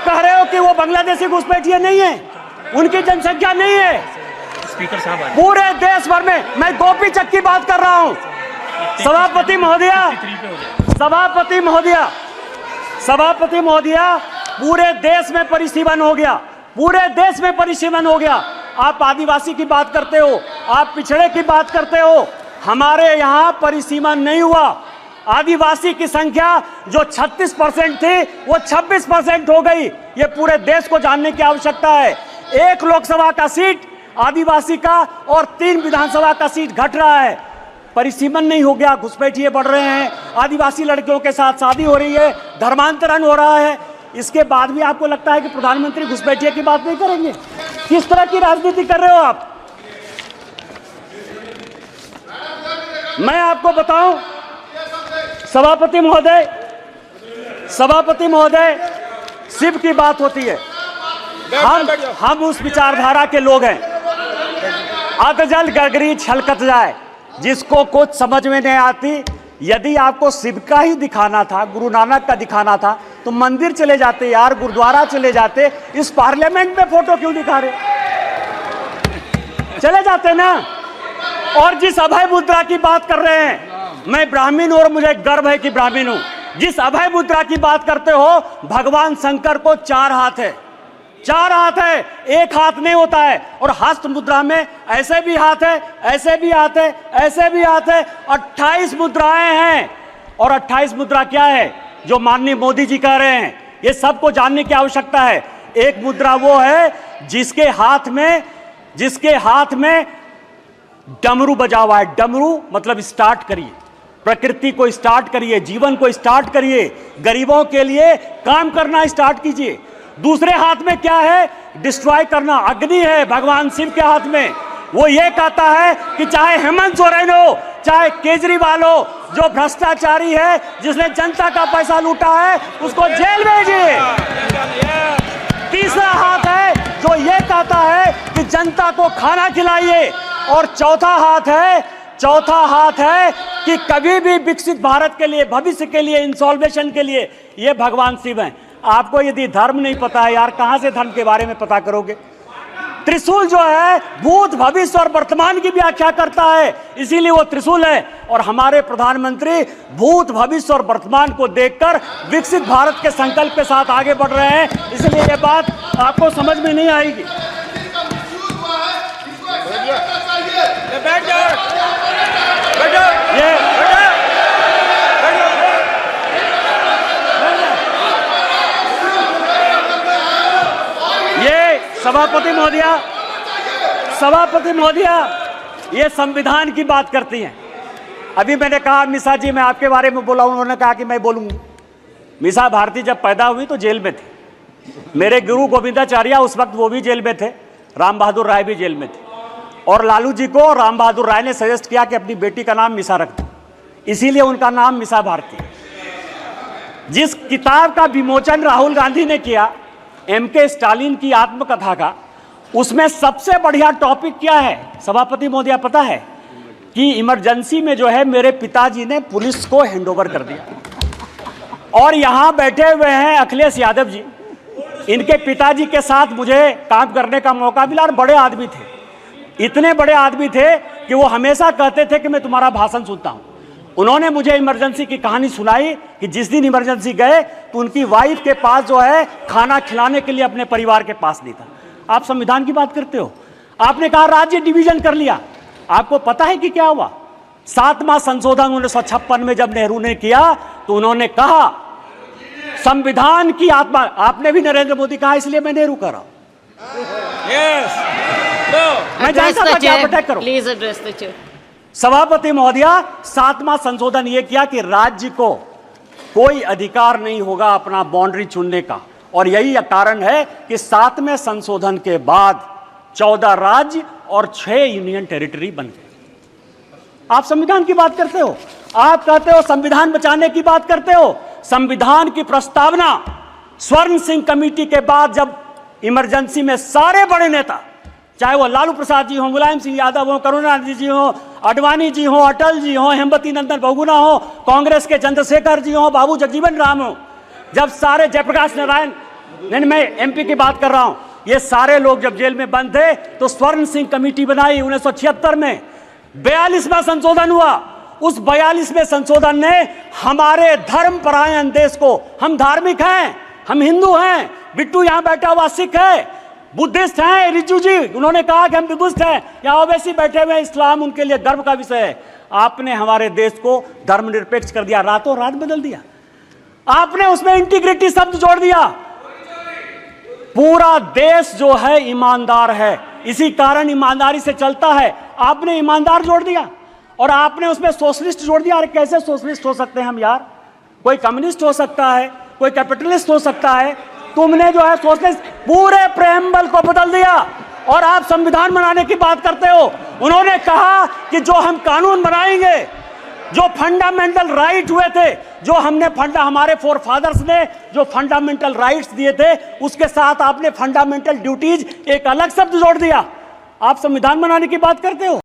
कह रहे हो कि वो बांग्लादेशी घुसपैठिए नहीं है, उनकी जनसंख्या नहीं है। स्पीकर साहब पूरे देश भर में, मैं गोपी चक की बात कर रहा हूं। सभापति महोदया, पूरे देश में परिसीमन हो गया, पूरे देश में परिसीमन हो गया। आप आदिवासी की बात करते हो, आप पिछड़े की बात करते हो, हमारे यहां परिसीमन नहीं हुआ। आदिवासी की संख्या जो 36% थी वो 26% हो गई। ये पूरे देश को जानने की आवश्यकता है। 1 लोकसभा का सीट आदिवासी का और 3 विधानसभा का सीट घट रहा है। परिसीमन नहीं हो गया, घुसपैठिए बढ़ रहे हैं, आदिवासी लड़कियों के साथ शादी हो रही है, धर्मांतरण हो रहा है। इसके बाद भी आपको लगता है कि प्रधानमंत्री घुसपैठिए की बात नहीं करेंगे? किस तरह की राजनीति कर रहे हो आप? मैं आपको बताऊं सभापति महोदय, शिव की बात होती है, हम उस विचारधारा के लोग हैं। अधजल गगरी छलकत जाए, जिसको कुछ समझ में नहीं आती। यदि आपको शिव का ही दिखाना था, गुरु नानक का दिखाना था, तो मंदिर चले जाते यार, गुरुद्वारा चले जाते। इस पार्लियामेंट में फोटो क्यों दिखा रहे? चले जाते ना। और जिस अभय मुद्रा की बात कर रहे हैं, मैं ब्राह्मण हूं और मुझे गर्व है कि ब्राह्मण हूं। जिस अभय मुद्रा की बात करते हो, भगवान शंकर को 4 हाथ है, 4 हाथ है, 1 हाथ नहीं होता है। और हस्त मुद्रा में ऐसे भी हाथ है, ऐसे भी हाथ है, ऐसे भी हाथ है, 28 मुद्राएं हैं। और 28 मुद्रा क्या है जो माननीय मोदी जी कह रहे हैं, ये सबको जानने की आवश्यकता है। एक मुद्रा वो है जिसके हाथ में डमरू बजा हुआ है। डमरू मतलब स्टार्ट करिए, प्रकृति को स्टार्ट करिए, जीवन को स्टार्ट करिए, गरीबों के लिए काम करना स्टार्ट कीजिए। दूसरे हाथ में क्या है? डिस्ट्रॉय करना, अग्नि है भगवान शिव के हाथ में। वो ये कहता है कि चाहे हेमंत सोरेन हो, चाहे केजरीवाल हो, जो भ्रष्टाचारी है, जिसने जनता का पैसा लूटा है, उसको जेल भेजिए। तीसरा हाथ है जो ये कहता है कि जनता को खाना खिलाइए। और चौथा हाथ है कि कभी भी विकसित भारत के लिए, भविष्य के लिए, इंसॉल्वेशन के लिए, ये भगवान शिव हैं। आपको यदि धर्म नहीं पता है यार, कहां से धर्म के बारे में पता करोगे? त्रिशूल जो है भूत, भविष्य और वर्तमान की व्याख्या करता है, इसीलिए वो त्रिशूल है। और हमारे प्रधानमंत्री भूत, भविष्य और वर्तमान को देखकर विकसित भारत के संकल्प के साथ आगे बढ़ रहे हैं, इसलिए ये बात आपको समझ में नहीं आएगी। सभापति महोदया, ये संविधान की बात करती हैं। अभी मैंने कहा मिसा जी, मैं आपके बारे में बोला, उन्होंने कहा कि मैं बोलूंगी। मिसा भारती जब पैदा हुई तो जेल में थे। मेरे गुरु गोविंदाचार्य उस वक्त वो भी जेल में थे, राम बहादुर राय भी जेल में थे। और लालू जी को राम बहादुर राय ने सजेस्ट किया कि अपनी बेटी का नाम मिसा रख दो, इसीलिए उनका नाम मिसा भारती। जिस किताब का विमोचन राहुल गांधी ने किया, MK स्टालिन की आत्मकथा का, उसमें सबसे बढ़िया टॉपिक क्या है सभापति महोदया पता है? कि इमरजेंसी में जो है मेरे पिताजी ने पुलिस को हैंडओवर कर दिया। और यहां बैठे हुए हैं अखिलेश यादव जी, इनके पिताजी के साथ मुझे काम करने का मौका मिला। और बड़े आदमी थे, इतने बड़े आदमी थे कि वो हमेशा कहते थे कि मैं तुम्हारा भाषण सुनता हूं। उन्होंने मुझे इमरजेंसी की कहानी सुनाई कि जिस दिन इमरजेंसी गए तो उनकी वाइफ के पास जो है खाना खिलाने के लिए अपने परिवार के पास नहीं था। आप संविधान की बात करते हो, आपने कहा राज्य डिवीजन कर लिया। आपको पता है कि क्या हुआ? 7वां संशोधन 1956 में जब नेहरू ने किया तो उन्होंने कहा संविधान की आत्मा, आपने भी नरेंद्र मोदी कहा, इसलिए मैं नेहरू कर रहा हूं। मैं जानता था कि आप अटैक करो। Please address the chair. सभापति महोदया, 7वां संशोधन यह किया कि राज्य को कोई अधिकार नहीं होगा अपना बाउंड्री चुनने का। और यही कारण है कि 7वें संशोधन के बाद 14 राज्य और 6 यूनियन टेरिटरी बन गए। आप संविधान की बात करते हो, आप कहते हो संविधान बचाने की बात करते हो। संविधान की प्रस्तावना स्वर्ण सिंह कमेटी के बाद जब इमरजेंसी में सारे बड़े नेता, चाहे वो लालू प्रसाद जी हो, मुलायम सिंह यादव हो, करुणानिधि जी हो, अडवाणी जी हो, अटल जी हो, हेमवती नंदन बहुगुणा हो, कांग्रेस के चंद्रशेखर जी हो, बाबू जगजीवन राम हो, जब सारे जयप्रकाश नारायण नहीं, मैं एमपी की बात कर रहा हूं। ये सारे लोग जब जेल में बंद थे तो स्वर्ण सिंह कमेटी बनाई 1976 में, 42वां संशोधन हुआ। उस 42वें संशोधन ने हमारे धर्मपरायण देश को, हम धार्मिक हैं, हम हिंदू हैं, बिट्टू यहां बैठा हुआ सिख है, बुद्धिस्ट हैं, रिजू जी उन्होंने कहा कि हम बुद्धिस्ट हैं, यहां ओवैसी बैठे हुए, इस्लाम उनके लिए गर्व का विषय है। आपने हमारे देश को धर्मनिरपेक्ष कर दिया, रातों रात बदल दिया। आपने उसमें इंटीग्रिटी शब्द जोड़ दिया। पूरा देश जो है ईमानदार है, इसी कारण ईमानदारी से चलता है। आपने ईमानदार जोड़ दिया और आपने उसमें सोशलिस्ट जोड़ दिया। अरे कैसे सोशलिस्ट हो सकते हैं हम यार? कोई कम्युनिस्ट हो सकता है, कोई कैपिटलिस्ट हो सकता है, तुमने जो है सोशलिस्ट पूरे प्रेम्बल को बदल दिया और आप संविधान बनाने की बात करते हो। उन्होंने कहा कि जो हम कानून बनाएंगे, जो फंडामेंटल राइट हुए थे, जो हमने हमारे फोर फादर्स ने जो फंडामेंटल राइट्स दिए थे, उसके साथ आपने फंडामेंटल ड्यूटीज एक अलग शब्द जोड़ दिया। आप संविधान बनाने की बात करते हो।